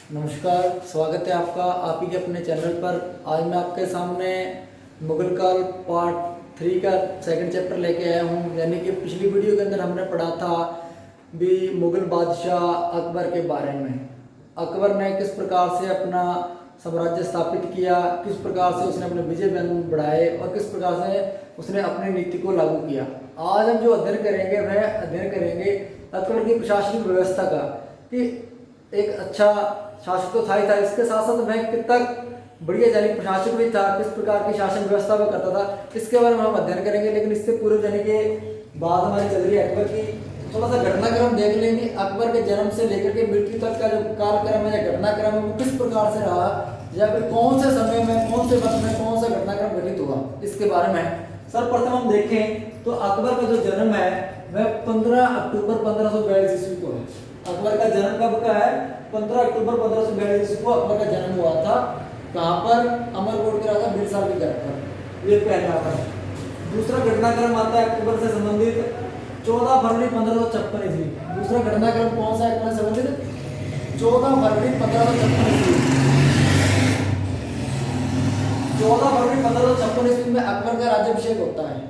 नमस्कार, स्वागत है आपका आप ही के अपने चैनल पर। आज मैं आपके सामने मुगल काल पार्ट 3 का सेकंड चैप्टर लेके आया हूँ। यानी कि पिछली वीडियो के अंदर हमने पढ़ा था भी मुगल बादशाह अकबर के बारे में। अकबर ने किस प्रकार से अपना साम्राज्य स्थापित किया, किस प्रकार से उसने अपने विजय बयान बढ़ाए और किस प्रकार से उसने अपनी नीति को लागू किया। आज हम जो अध्ययन करेंगे वह अध्ययन करेंगे अकबर की प्रशासनिक व्यवस्था का, कि एक अच्छा शासक तो था ही था, इसके साथ साथ वह कितना बढ़िया यानी प्रशासक भी था, किस प्रकार की शासन व्यवस्था वह करता था, इसके बारे में हम अध्ययन करेंगे। लेकिन इससे पूर्व यानी कि बात हमारी चल रही है अकबर की, थोड़ा सा घटनाक्रम देख लेंगे। अकबर के जन्म से लेकर के मृत्यु तक का जो कालक्रम है या घटनाक्रम है वो किस प्रकार से रहा, या फिर कौन से समय में, कौन से वक्त में कौन सा घटनाक्रम घटित हुआ, इसके बारे में सर्वप्रथम हम देखें तो अकबर का जो जन्म है वह 15 अक्टूबर 1542 ईस्वी को है। अकबर का जन्म कब का है? 15 अक्टूबर 1542 ईस्वी को अकबर का जन्म हुआ था। कहाँ पर? अमरकोट के राजा बिरसाल के घर पर। ये पहला था। दूसरा घटनाक्रम आता है अकबर से संबंधित 14 फरवरी 1556 ईस्वी। दूसरा घटनाक्रम कौन सा है अकबर से संबंधित? 14 फरवरी 1556 ईस्वी। 14 फरवरी 1556 ईस्वी में अकबर का राज्याभिषेक होता है।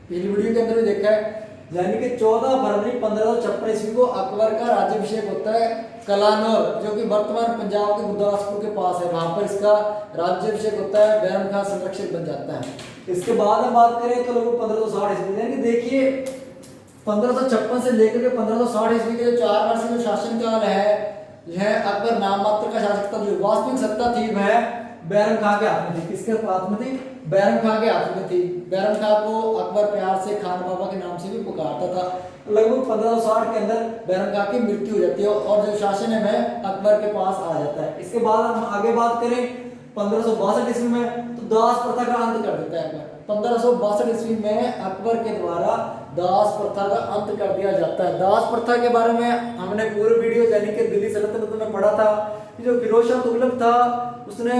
पिछली वीडियो के अंदर भी देखा है, यानी कि 14 फरवरी 1556 ईस्वी को अकबर का राज्याभिषेक होता है कलानौर, जो कि वर्तमान पंजाब के गुरदासपुर के पास है। वहां पर इसका राज्याभिषेक होता है, बैरम खान संरक्षक बन जाता है। इसके बाद हम बात करें तो लगभग 1560 ईस्वी, यानी कि देखिए 1556 से लेकर के 1560 ईस्वी के जो 4 वर्ष का शासनकाल है, यह अकबर नाम मात्र का शासक था। जो वास्तविक सत्ता थी वह बैरम खान के हाथ में थी। किसके हाथ में थी? बैरम खान के हाथ में थी। बैरम खान को अकबर प्यार से खान बाबा के नाम से भी पुकारता था। लगभग 1560 के अंदर बैरम खान की मृत्यु हो जाती है और जो शासन है वह अकबर के पास आ जाता है। इसके बाद हम आगे बात करें 1562 ईस्वी में, तो दास प्रथा का अंत कर देता है अकबर। 1562 ईस्वी में अकबर के द्वारा दास प्रथा का अंत कर दिया जाता है। दास प्रथा के बारे में हमने पूरी वीडियो यानी कि दिल्ली सल्तनत में पढ़ा था कि जो फिरोज शाह तुगलक था उसने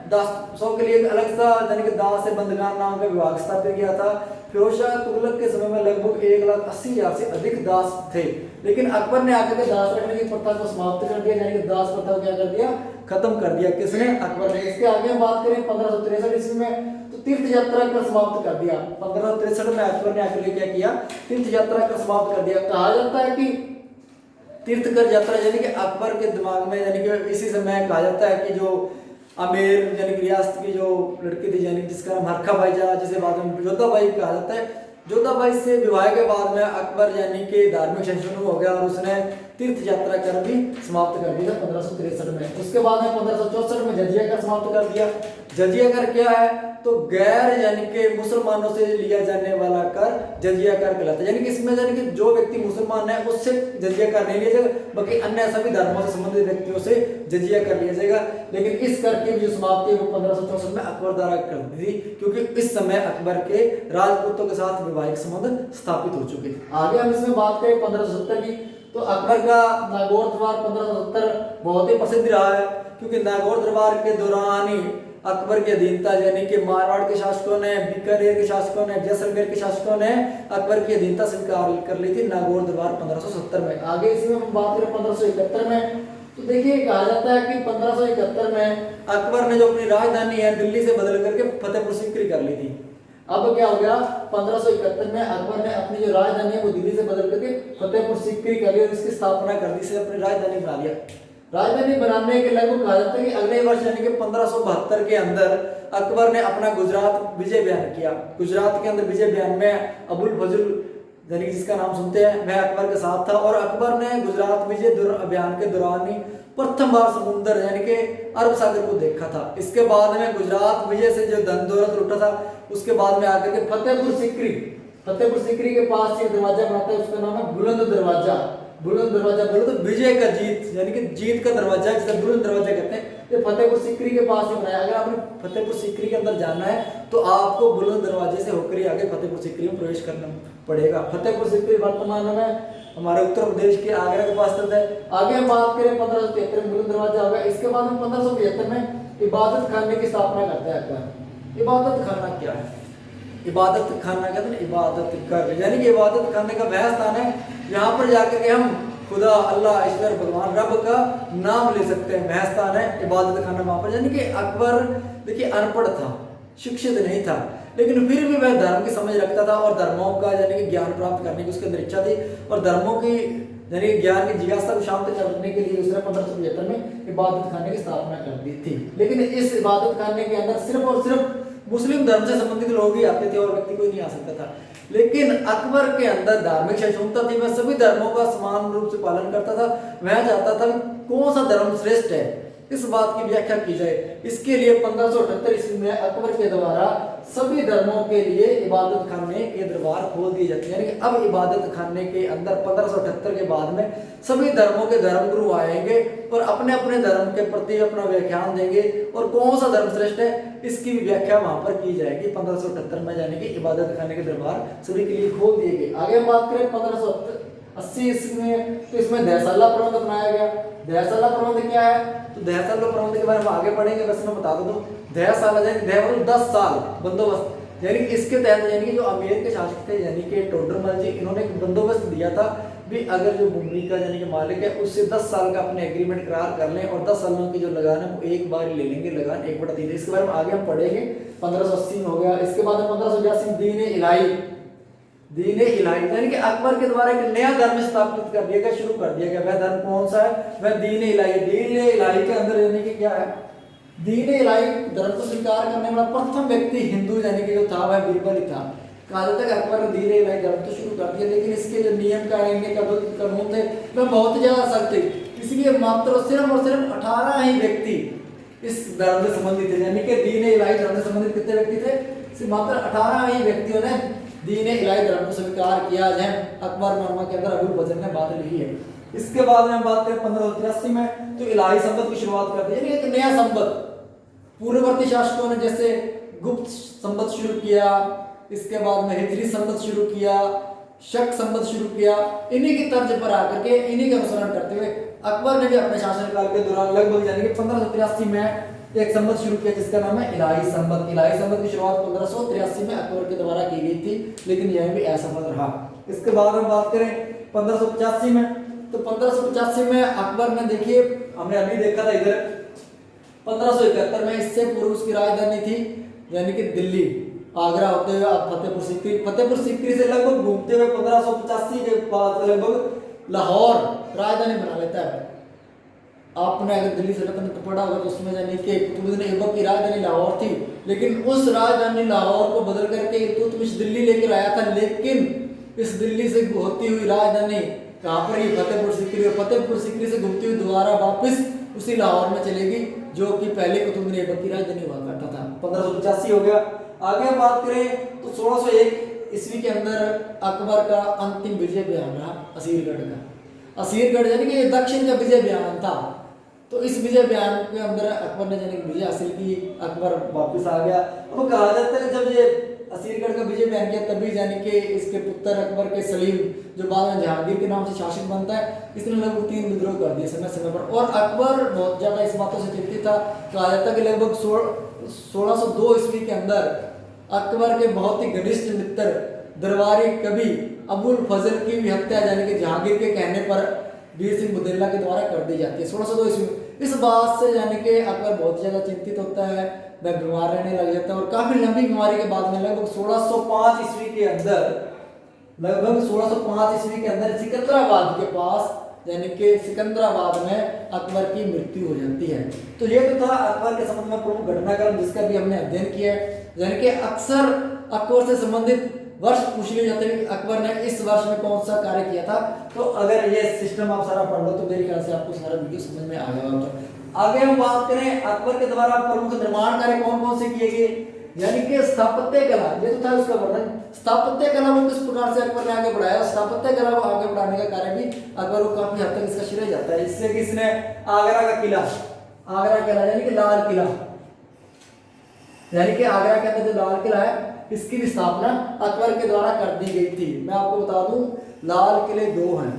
दासों के लिए एक अलग सा यानी कि दास से बंदगान नाम का विभाग स्थापित किया था। फिरोज शाह तुगलक के समय में लगभग 1,80,000 से अधिक दास थे, लेकिन अकबर ने आकर के दास रखने की प्रथा को समाप्त कर दिया, यानी कि दास प्रथा को क्या कर दिया? खत्म कर दिया। किसने? अकबर ने। इसके आगे हम बात करें 1563 ईस्वी में, तो तीर्थ यात्रा का समाप्त कर दिया। 1563 में अकबर ने आकर क्या किया? तीर्थ यात्रा का समाप्त कर दिया। कहा जाता है कि तीर्थ कर यात्रा यानी कि अकबर के दिमाग में, यानी कि इसी समय कहा जाता है कि जो आमेर यानी कि रियासत की जो लड़की थी, यानी जिसका नाम हरखा बाई जा, जिसे बाद में जोधाबाई कहा जाता है, जोधाबाई से विवाह के बाद में अकबर यानी कि धार्मिक संशोधन हो गया और उसने तीर्थ यात्रा कर भी समाप्त कर दिया 1563 में। उसके बाद में 1564 में जजिया कर समाप्त कर दिया। जजिया कर क्या है? तो गैर यानी कि मुसलमानों से लिया जाने वाला कर जजिया कर कहलाता है। यानी कि इसमें यानी कि जो व्यक्ति मुसलमान है उससे जजिया कर नहीं लिया जाएगा, बाकी अन्य सभी धर्मों से संबंधित व्यक्तियों से जजिया कर लिया जाएगा। लेकिन इस कर की जो समाप्ति है वो 1564 में अकबर द्वारा कर दी थी, क्योंकि इस समय अकबर के राजपूतों के साथ वैवाहिक संबंध स्थापित हो चुके थे। आगे हम इसमें बात करें 1570 की, तो अकबर का नागौर दरबार 1570 बहुत ही प्रसिद्ध रहा है, क्योंकि नागौर दरबार के दौरान ही अकबर की अधीनता यानी कि मारवाड़ के शासकों ने, बीकानेर के शासकों ने, जैसलमेर के शासकों ने अकबर की अधीनता स्वीकार कर ली थी नागौर दरबार 1570 में। आगे इसमें हम बात करें 1571 में, तो देखिए कहा जाता है कि 1571 में अकबर ने जो अपनी राजधानी है दिल्ली से बदल करके फतेहपुर सीकरी कर ली थी। अब क्या हो गया? 1571 में अकबर ने अपनी जो राजधानी है वो दिल्ली से बदल करके फतेहपुर सीकरी कर ली और इसकी स्थापना कर दी, से अपनी राजधानी बना लिया। राजधानी बनाने के लगभग कहा जाता है कि अगले वर्ष यानी कि 1572 के अंदर अकबर ने अपना गुजरात विजय बयान किया। गुजरात के अंदर विजय बयान में अबुल फजल यानी जिसका नाम सुनते हैं वह अकबर के साथ था, और अकबर ने गुजरात विजय अभियान के दौरान ही प्रथम बार समुद्र यानी कि अरब सागर को देखा था। इसके बाद में गुजरात विजय से जो धन दौलत लुटा था, उसके बाद में आकर के फतेहपुर सीकरी के पास एक दरवाजा बनाता है, उसका नाम है बुलंद दरवाजा। बुलंद दरवाजा बोलो तो विजय का जीत यानी कि जीत का दरवाजा, जिसे बुलंद दरवाजा कहते हैं, ये फतेहपुर सीकरी के पास ही बनाया। अगर आपने फतेहपुर सीकरी के अंदर जाना है तो आपको बुलंद दरवाजे से होकर ही आगे फतेहपुर सीकरी में प्रवेश करना पड़ेगा। फतेहपुर सीकरी वर्तमान में हमारे उत्तर प्रदेश के आगरा के पास स्थित है। आगे हम बात करें 1573 में बुलंद दरवाजा होगा। इसके बाद हम 1575 में इबादत खाने की स्थापना करते हैं अकबर। इबादत खाना क्या है? इबादत खाना कहते हैं इबादत घर, यानी कि इबादत खाने का वह स्थान है जहाँ पर जाकर के हम खुदा, अल्लाह, ईश्वर, भगवान, रब का नाम ले सकते हैं। महस्थान है, इबादत खाना वहां पर। यानी कि अकबर देखिए अनपढ़ था, शिक्षित नहीं था, लेकिन फिर भी वह धर्म की समझ रखता था और धर्मों का यानी कि ज्ञान प्राप्त करने की उसके अंदर इच्छा थी और धर्मों की यानी ज्ञान की जिज्ञासा को शांत करने के लिए उसने 1575 में इबादत खाने की स्थापना कर दी थी। लेकिन इस इबादत खाने के अंदर सिर्फ और सिर्फ मुस्लिम धर्म से संबंधित लोग ही आते थे और व्यक्ति कोई नहीं आ सकता था। लेकिन अकबर के अंदर धार्मिक सहिष्णुता थी, वह सभी धर्मों का समान रूप से पालन करता था। वह चाहता था कौन सा धर्म श्रेष्ठ है, इस बात की व्याख्या की जाए। इसके लिए 1578 ईस्वी में अकबर के द्वारा सभी धर्मों के लिए इबादत खाने के दरबार खोल दिए जाते हैं। यानी कि अब इबादत खाने के अंदर 1578 के बाद में सभी धर्मों के धर्मगुरु आएंगे और अपने अपने धर्म के प्रति अपना व्याख्यान देंगे और कौन सा धर्म श्रेष्ठ है इसकी भी व्याख्या वहां पर की जाएगी 1578 में। यानी कि इबादत खाने के दरबार सभी के लिए खोल दिए गए। आगे हम बात करें 1580 ईस्वी में, तो इसमें दहसाला प्रबंध अपनाया गया। दहसाला प्रबंध क्या है, तो दहसाला प्रबंध के बारे में आगे पढ़ेंगे, बस मैं बता दूं। दहसाला यानी 10 साल बंदोबस्त, यानी कि इसके तहत यानी कि जो अमेर के शासक थे यानी कि टोडरमल जी, इन्होंने एक बंदोबस्त दिया था भी अगर जो भूमि का यानी कि मालिक है उससे 10 साल का अपने एग्रीमेंट करार कर लें और 10 सालों की जो लगान है वो एक बार ही ले लेंगे, लगान 1/3। इसके बारे में आगे हम पढ़ेंगे। 1580 में हो गया। इसके बाद 1582 में दीन इलाही यानी कि अकबर के द्वारा एक नया धर्म स्थापित कर दिया गया, शुरू कर दिया गया। वह धर्म कौन सा है, वह दीन इलाही। दीन इलाही के अंदर यानी कि क्या है, दीन इलाही धर्म को स्वीकार करने वाला प्रथम व्यक्ति हिंदू यानी कि जो था वह बीरबल ही था। कहा जाता है कि अकबर ने दीन इलाही धर्म तो शुरू कर दिया, लेकिन इसके जो नियम कानून थे वह बहुत ज्यादा सख्त थे। इसलिए मात्र सिर्फ और सिर्फ 18 ही व्यक्ति इस धर्म से संबंधित थे। यानी कि दीन इलाही धर्म से संबंधित कितने व्यक्ति थे, सिर्फ मात्र 18 ही व्यक्तियों ने दीन इलाही धर्म को स्वीकार किया है। अकबर नामा के अंदर अबुल फजल ने बात लिखी है। इसके बाद में हम बात करें 1583 में, तो इलाही संबत की शुरुआत करते हैं, यानी एक नया संबत। पूर्ववर्ती शासकों ने जैसे गुप्त संबत शुरू किया, इसके बाद में हिजरी संबत शुरू किया, शक संबत शुरू किया, इन्हीं की तर्ज पर आकर के इन्हीं का अनुसरण करते हुए अकबर ने भी अपने शासनकाल के दौरान लगभग यानी कि 1583 में एक संबत शुरू किया जिसका नाम है इलाही संबत। इलाही संबत की शुरुआत 1583 में अकबर के द्वारा की गई थी, लेकिन यह भी असफल रहा। इसके बाद हम बात करें 1585 में, तो 1585 में अकबर ने देखिए हमने अभी देखा था इधर 1571 में, इससे पूर्व उसकी राजधानी थी यानी कि दिल्ली, आगरा होते हुए फतेहपुर सीकरी से लगभग घूमते हुए 1585 के बाद लगभग लाहौर राजधानी बना लेता है। आपने अगर दिल्ली सल्तनत पढ़ा होगा तो उसमें यानी कि कुतुबुद्दीन ऐबक की राजधानी लाहौर थी, लेकिन उस राजधानी लाहौर को बदल करके इल्तुतमिश दिल्ली लेकर आया था। लेकिन इस दिल्ली से होती हुई राजधानी कहाँ पर ही फतेहपुर सीकरी, और फतेहपुर सीकरी से घूमती हुई दोबारा वापस उसी लाहौर में चलेगी जो कि पहले कुतुबुद्दीन ऐबक की राजधानी हुआ करता था। 1585 हो गया। आगे हम बात करें तो 1601 ईस्वी के अंदर अकबर का अंतिम विजय बयान रहा असीरगढ़ का। असीरगढ़ यानी कि दक्षिण का विजय बयान था। तो इस विजय बयान के अंदर अकबर ने यानी विजय हासिल की, अकबर वापस आ गया। अब कहा जाता है जब ये असीरगढ़ का विजय बयान किया तभी यानी कि इसके पुत्र अकबर के सलीम जो बाद में जहांगीर के नाम से शासक बनता है, इसने लगभग 3 विद्रोह कर दिए समय समय पर। और अकबर बहुत ज्यादा इस बातों से चिंतित था। कहा जाता है कि लगभग 1602 ईस्वी के अंदर अकबर के बहुत ही घनिष्ठ मित्र दरबारी कवि अबुल फजल की भी हत्या यानी कि जहांगीर के कहने पर वीर सिंह बुदेला के द्वारा कर दी जाती है 1602 ईस्वी में। इस बात से यानी कि अकबर बहुत ज्यादा चिंतित होता है, वह बीमार रहने लग जाता है और काफी लंबी बीमारी के बाद में लगभग 1605 ईस्वी के अंदर सिकंदराबाद के पास यानी कि सिकंदराबाद में अकबर की मृत्यु हो जाती है। तो ये तो था अकबर के संबंध में प्रमुख घटनाक्रम जिसका भी हमने अध्ययन किया है। यानी कि अक्सर अकबर से संबंधित वर्ष पूछ लिए जाते हैं अकबर ने इस वर्ष में कौन सा कार्य किया था। तो अगर ये सिस्टम आप सारा पढ़ लो तो मेरे ख्याल से आपको सारा वीडियो समझ में आ जाएगा। आगे हम बात करें अकबर के द्वारा प्रमुख निर्माण कार्य कौन कौन से किए गए, यानी कि स्थापत्य कला, ये तो था उसका वर्णन। स्थापत्य कला को किस प्रकार से अकबर ने आगे बढ़ाया, स्थापत्य कला को आगे बढ़ाने का कार्य भी अकबर को काफी हद तक इसका श्रेय जाता है। इससे किसने, आगरा का किला, आगरा किला यानी कि लाल किला, यानी कि आगरा के अंदर जो लाल किला है इसकी भी स्थापना अकबर के द्वारा कर दी गई थी। मैं आपको बता दूं लाल किले 2 हैं,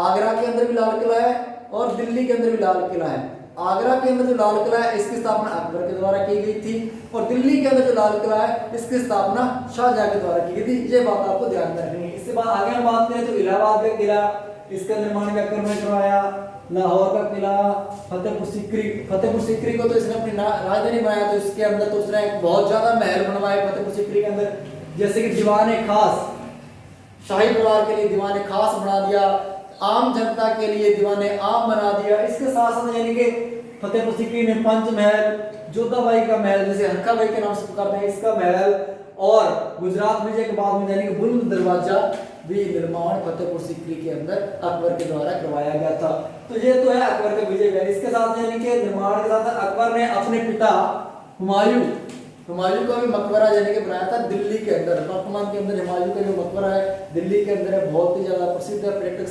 आगरा के अंदर भी लाल किला है और दिल्ली के अंदर भी लाल किला है। आगरा के अंदर जो लाल किला है इसकी स्थापना अकबर के द्वारा की गई थी और दिल्ली के अंदर जो लाल किला है इसकी स्थापना शाहजहां के द्वारा की गई थी। ये बात आपको ध्यान में रखनी है। इसके बाद आगे हम बात करें तो इलाहाबाद का किला, इसका निर्माण भी अकबर ने करवाया। लाहौर का किला, फतेहपुर सीकरी को तो इसने अपनी राजधानी बनाया, तो इसके अंदर तो उसने बहुत ज्यादा महल बनवाए फतेहपुर सीकरी के अंदर, जैसे कि दीवाने खास, शाही परिवार के लिए दीवाने खास बना दिया, आम जनता के लिए दीवाने आम बना दिया। इसके साथ साथ यानी कि फतेहपुर सीकरी में पंच महल, जोधाबाई का महल जैसे हरखाबाई के नाम से पुकारते हैं, इसका महल, और गुजरात विजय के बाद में यानी कि बुलंद दरवाजा भी निर्माण फतेहपुर सीकरी के अंदर अकबर के द्वारा करवाया गया था। तो ये तो है अकबर का विजय महल। इसके साथ यानी कि निर्माण के साथ अकबर ने अपने पिता हुमायूं का भी मकबरा यानी कि बनाया था दिल्ली के अंदर। वर्तमान के अंदर हुमायूं का जो मकबरा है दिल्ली के अंदर है, बहुत ही ज्यादा प्रसिद्ध है, पर्यटक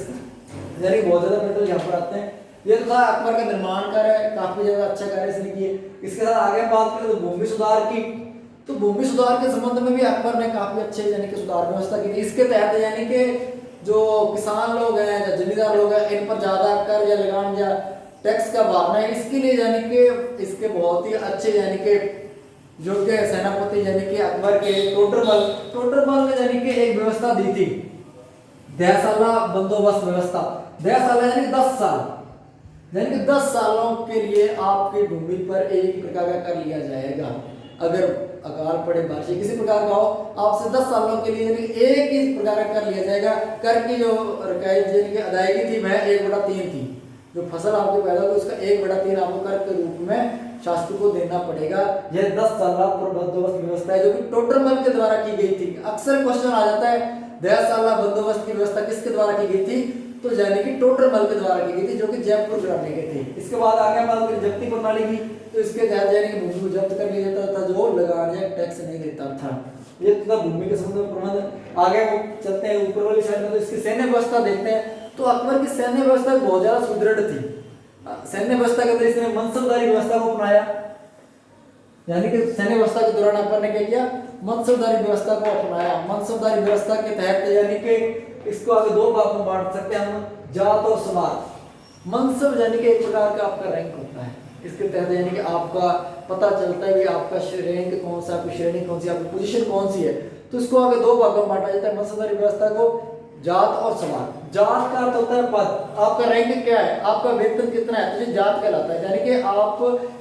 यानी बहुत ज्यादा पर्यटक यहाँ पर आते हैं। ये तो था अकबर का निर्माण कार्य, काफी ज्यादा अच्छा कार्य इसने किए। इसके साथ आगे बात करें तो भूमि सुधार की, तो भूमि सुधार के संबंध में भी अकबर ने काफी अच्छे यानी कि सुधार व्यवस्था की थी। इसके तहत यानी कि जो किसान लोग हैं या जमींदार लोग हैं, इन पर ज्यादा कर या लगान या टैक्स का भरना है, इसके लिए यानी कि इसके बहुत ही अच्छे यानी कि जो कि सेनापति यानी कि अकबर के टोडरमल ने यानी कि एक व्यवस्था दी थी, दहसाला बंदोबस्त व्यवस्था। दहसाला यानी 10 साल, यानी कि 10 सालों के लिए आपकी भूमि पर एक प्रकार का कर लिया जाएगा। अगर अकाल पड़े, बारिश किसी प्रकार का हो, आपसे 10 सालों के लिए यानी एक ही प्रकार का कर लिया जाएगा। कर की जो रकायत यानी कि अदायगी थी वह 1/3 थी। जो फसल आपकी पैदा हुई उसका 1/3 आपको कर के रूप में शासक को देना पड़ेगा। यह 10 साल बंदोबस्त व्यवस्था है जो कि टोडरमल के द्वारा की गई थी। अक्सर क्वेश्चन आ जाता है 10 साल बंदोबस्त की व्यवस्था किसके द्वारा की गई थी, तो यानी कि टोडरमल के द्वारा की गई थी, जो कि जयपुर कराने गए थे। इसके बाद आगे बात करें जब्ती प्रणाली की, तो इसके तहत यानी कि भूमि को जब्त कर लिया जाता था जो लगान या टैक्स नहीं देता था। ये तो भूमि के संबंध में प्रबंध। आगे चलते हैं ऊपर वाली साइड में, तो इसकी सैन्य व्यवस्था देखते हैं। तो अकबर की सैन्य व्यवस्था बहुत ज्यादा सुदृढ़ थी। सैन्य व्यवस्था के अंदर इसने मनसबदारी व्यवस्था को अपनाया, यानी कि सैन्य व्यवस्था के दौरान अकबर ने क्या किया, मनसबदारी व्यवस्था को अपनाया। मनसबदारी व्यवस्था के तहत यानी कि इसको आगे 2 भाग में बांट सकते हैं हम, जात और समाज। मनसब यानी कि एक प्रकार का आपका रैंक होता है, इसके तहत यानी कि आपका पता चलता है कि आपका रैंक कौन सा, आपकी श्रेणी कौन सी, आपकी पोजीशन कौन सी है। तो इसको आगे 2 भागों में बांटा जाता है मनसबदारी व्यवस्था को, जात और समाज। जात का अर्थ होता है पद, आपका रैंक क्या है, आपका वेतन कितना है, तो ये जात कहलाता है। यानी कि आप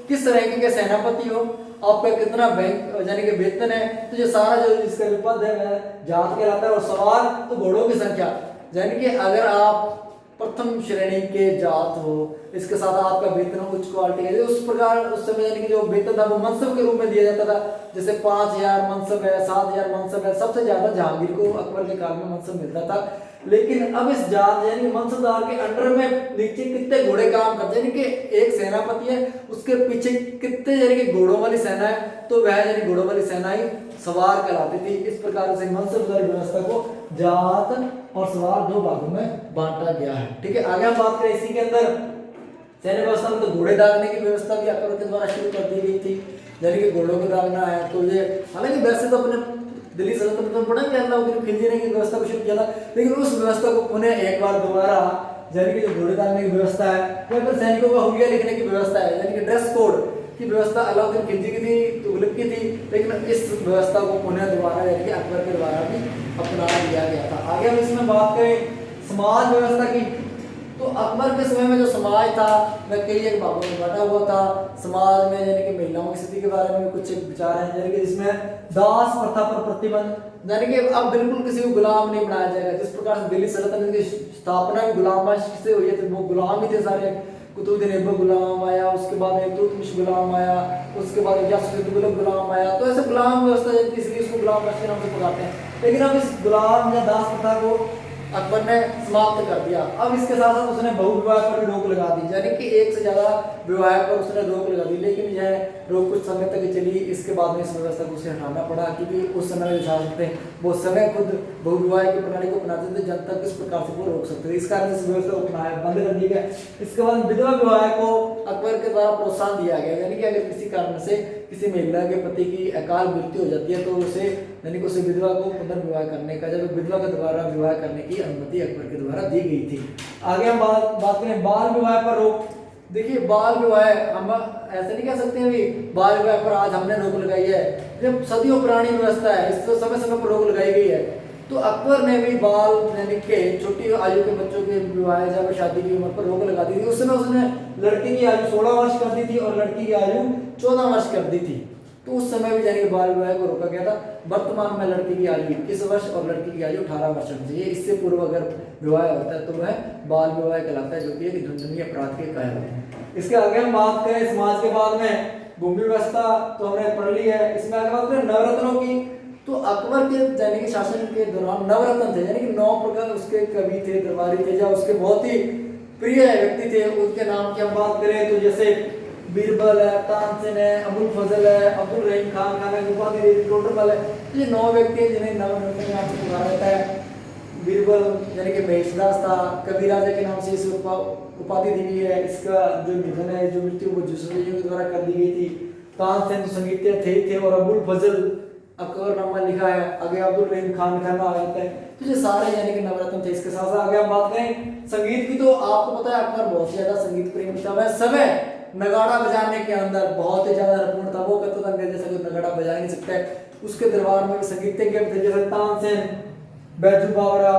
किस रैंक के सेनापति हो, आपका कितना बैंक यानी कि वेतन है, तो ये सारा जो इसका पद है वह जात कहलाता है। और समाज तो घोड़ों की संख्या, यानी कि अगर आप प्रथम श्रेणी के जात हो, इसके साथ आपका वेतन उच्च क्वालिटी है, उस प्रकार उस समय यानी कि जो वेतन था वो मनसब के रूप में दिया जाता था। जैसे 5000 मनसब है, 7000 मनसब है, सबसे ज्यादा जहांगीर को अकबर के काल में मनसब मिलता था। लेकिन अब इस जात यानी कि मनसबदार के अंडर में नीचे कितने घोड़े काम करते हैं, यानी कि एक सेनापति है उसके पीछे कितने यानी कि घोड़ों वाली सेना है, तो वह यानी घोड़ों वाली सेना ही सवार कहलाती थी। इस प्रकार से मनसबदारी व्यवस्था को जात और सवार 2 भागों में बांटा गया है। ठीक है, आगे हम बात करें इसी के अंदर सैन्य व्यवस्था में, तो घोड़े दागने की व्यवस्था भी अकबर के द्वारा शुरू कर दी गई थी, यानी कि घोड़ों को दागना है। तो ये हालांकि वैसे तो अपने दिल्ली सल्तनत में पढ़ा कि अलाउद्दीन खिलजी ने की व्यवस्था को शुरू किया था, लेकिन उस व्यवस्था को पुनः एक बार दोबारा यानी कि जो घोड़े दागने की व्यवस्था है, वह फिर सैनिकों का हुलिया लिखने की व्यवस्था है, यानी कि ड्रेस कोड की व्यवस्था अलाउद्दीन खिलजी की थी, तुगलक की थी, लेकिन इस व्यवस्था को पुनः दोबारा यानी कि अकबर के द्वारा भी अपना लिया गया था। आगे हम इसमें बात करें समाज व्यवस्था की, तो अकबर के समय में जो समाज था वह कई एक भागों में बांटा हुआ था। समाज में यानी कि महिलाओं की स्थिति के बारे में कुछ विचार हैं, यानी कि जिसमें दास प्रथा पर प्रतिबंध, यानी कि अब बिल्कुल किसी को गुलाम नहीं बनाया जाएगा। जिस प्रकार से दिल्ली सल्तनत की स्थापना भी गुलाम से हुई है, तो वो गुलाम ही थे सारे। कुतुबुद्दीन ऐबक गुलाम आया, उसके बाद इल्तुतमिश गुलाम आया, उसके बाद गयासुद्दीन तुगलक गुलाम आया। तो ऐसे गुलाम व्यवस्था इसलिए इसको गुलाम के नाम से पुकारते हैं। लेकिन अब इस गुलाम या दास प्रथा को अकबर ने समाप्त कर दिया। अब इसके साथ साथ उसने बहुविवाह पर भी रोक लगा दी, यानी कि एक से ज्यादा विवाह पर उसने रोक लगा दी। लेकिन यह रोक कुछ समय तक चली, इसके बाद में इस व्यवस्था को उसे हटाना पड़ा, क्योंकि उस समय जो शासक थे वो समय खुद बहुविवाह की प्रणाली को अपनाते थे, जनता किस प्रकार से वो रोक सकते थे। इस कारण इस व्यवस्था को अपनाया, बंद कर दिया गया। इसके बाद विधवा विवाह को अकबर के द्वारा प्रोत्साहन दिया गया, यानी कि अगर किसी कारण से किसी महिला के पति की अकाल मृत्यु हो जाती है तो उसे यानी कि उसे विधवा को पुनर्विवाह करने का, जब विधवा के द्वारा विवाह करने की अनुमति अकबर के द्वारा दी गई थी। आगे हम बात करें बाल विवाह पर रोक। देखिए बाल विवाह हम ऐसे नहीं कह सकते हैं कि बाल विवाह पर आज हमने रोक लगाई है, जब सदियों पुरानी व्यवस्था है, इस समय समय पर रोक लगाई गई है। तो अकबर ने भी बाल यानी कि छोटी आयु के बच्चों के विवाह या शादी की उम्र पर रोक लगा दी थी। उस समय उसने लड़की की आयु 16 वर्ष कर दी थी और लड़की की आयु 14 वर्ष कर दी थी। तो उस समय भी यानी बाल विवाह को रोका गया था। वर्तमान में लड़की की आयु 21 वर्ष और लड़की की आयु 18 वर्ष होनी चाहिए। इससे पूर्व अगर विवाह होता है तो वह बाल विवाह कहलाता है, जो कि एक दंडनीय अपराध के कायल है। इसके आगे हम बात करें समाज के बाद में भूमि व्यवस्था तो हमने पढ़ ली है। इसमें आगे बात करें नवरत्नों की। तो अकबर के यानी कि शासन के दौरान नवरत्न थे, यानी कि 9 प्रकार उसके कवि थे, दरबारी थे, या उसके बहुत ही प्रिय व्यक्ति थे। उनके नाम की हम बात करें तो जैसे बीरबल है, तानसेन है, अबुल फजल है, अब्दुल रहीम खान है, उपाधि टोटरमल है। ये 9 व्यक्ति हैं जिन्हें नवरत्न के नाम से पुकारा जाता है। बीरबल यानी कि महेशदास था, कवि राजा के नाम से इसे उपाधि दी गई है। इसका जो निधन है, जो मृत्यु वो जसवंतियों के द्वारा कर दी गई थी। तानसेन तो संगीतज्ञ थे और अबुल फजल अकबरनामा लिखा है। आगे अब्दुल रहीम खान का नाम आ जाता है। तो ये सारे यानी कि नवरत्न थे। इसके साथ साथ आगे हम बात करें संगीत की, तो आपको पता है अकबर बहुत ज्यादा संगीत प्रेमी था। वह समय नगाड़ा बजाने के अंदर बहुत ही ज्यादा निपुण था। वो कहता था अंग्रेज जैसा कोई नगाड़ा बजा ही नहीं सकता है। उसके दरबार में संगीतज्ञ थे जैसे तानसेन, बैजू बावरा,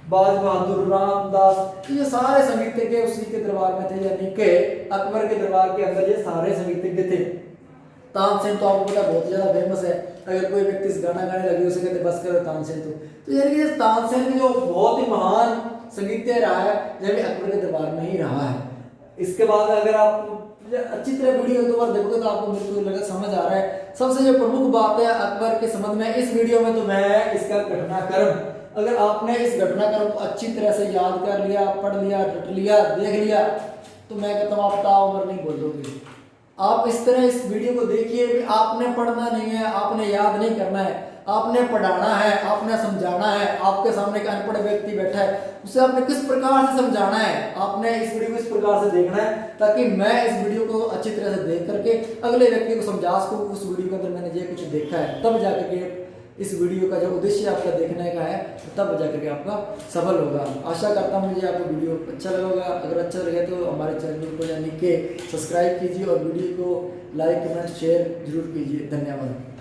बाज बहादुर, रामदास। ये सारे संगीतज्ञ उसी के दरबार में थे, यानी कि अकबर के दरबार के अंदर ये सारे संगीतज्ञ थे। तानसेन तो आपको पता बहुत ज्यादा फेमस है। अगर कोई व्यक्ति इस गाना गाने लगे उसे कहते बस करो तानसेन। तो यानी कि तानसेन जो बहुत ही महान संगीतज्ञ रहा है, यह भी अकबर के दरबार में ही रहा है। इसके बाद अगर आप अच्छी तरह वीडियो दो बार देखोगे तो आपको बिल्कुल लगा समझ आ रहा है। सबसे जो प्रमुख बात है अकबर के संबंध में इस वीडियो में तो मैं इसका घटनाक्रम, अगर आपने इस घटनाक्रम को अच्छी तरह से याद कर लिया, पढ़ लिया, रट लिया, देख लिया, तो मैं कहता हूँ आप ताउम्र नहीं बोलोगे। आप इस तरह इस वीडियो को देखिए कि आपने पढ़ना नहीं है, आपने याद नहीं करना है, आपने पढ़ाना है, आपने समझाना है। आपके सामने एक अनपढ़ व्यक्ति बैठा है, उसे आपने किस प्रकार से समझाना है, आपने इस वीडियो को इस प्रकार से देखना है ताकि मैं इस वीडियो को अच्छी तरह से देख करके अगले व्यक्ति को समझा सकूं उस वीडियो के अंदर मैंने ये कुछ देखा है। तब जाकर के इस वीडियो का जो उद्देश्य आपका देखने का है तब जाकर के आपका सफल होगा। आशा करता हूँ मुझे आपको वीडियो अच्छा लगेगा। अगर अच्छा लगे तो हमारे चैनल को यानी कि सब्सक्राइब कीजिए और वीडियो को लाइक, कमेंट, शेयर जरूर कीजिए। धन्यवाद।